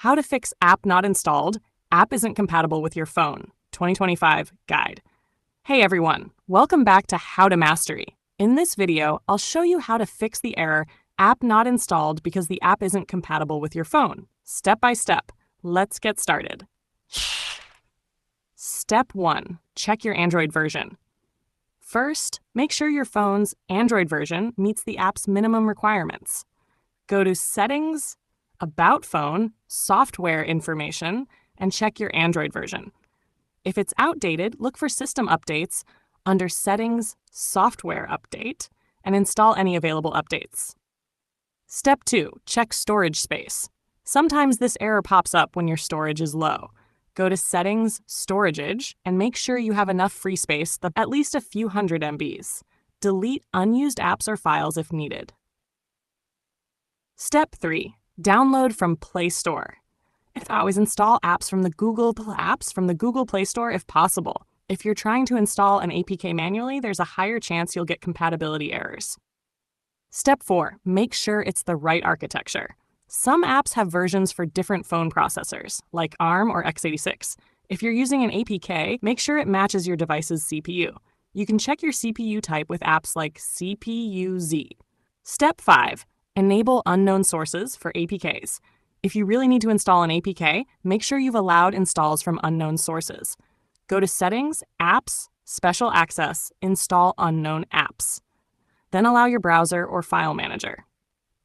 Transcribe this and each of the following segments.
How to Fix App Not Installed, App Isn't Compatible with Your Phone, 2025 Guide. Hey everyone, welcome back to How to Mastery. In this video, I'll show you how to fix the error App Not Installed because the app isn't compatible with your phone. Step by step. Let's get started. Step 1. Check your Android version. First, make sure your phone's Android version meets the app's minimum requirements. Go to Settings, About Phone, Software Information, and check your Android version. If it's outdated, look for System Updates under Settings, Software Update, and install any available updates. Step 2. Check storage space. Sometimes this error pops up when your storage is low. Go to Settings, Storage, and make sure you have enough free space, at least a few hundred MBs. Delete unused apps or files if needed. Step 3. Download from Play Store. Always install apps from the Google Play Store if possible. If you're trying to install an APK manually, there's a higher chance you'll get compatibility errors. Step 4. Make sure it's the right architecture. Some apps have versions for different phone processors, like ARM or x86. If you're using an APK, make sure it matches your device's CPU. You can check your CPU type with apps like CPU-Z. Step 5. Enable unknown sources for APKs. If you really need to install an APK, make sure you've allowed installs from unknown sources. Go to Settings, Apps, Special Access, Install Unknown Apps. Then allow your browser or file manager.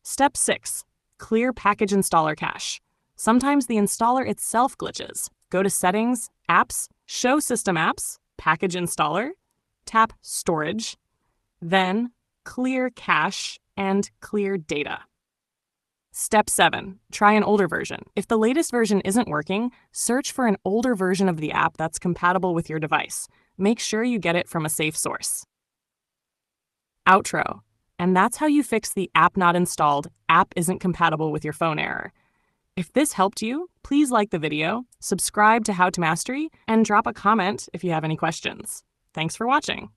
Step 6. Clear package installer cache. Sometimes the installer itself glitches. Go to Settings, Apps, Show System Apps, Package Installer, tap Storage, then Clear Cache and Clear Data. Step 7. Try an older version. If the latest version isn't working, search for an older version of the app that's compatible with your device. Make sure you get it from a safe source. Outro. And that's how you fix the App Not Installed, App Isn't Compatible with Your Phone error. If this helped you, please like the video, subscribe to How to Mastery, and drop a comment if you have any questions. Thanks for watching.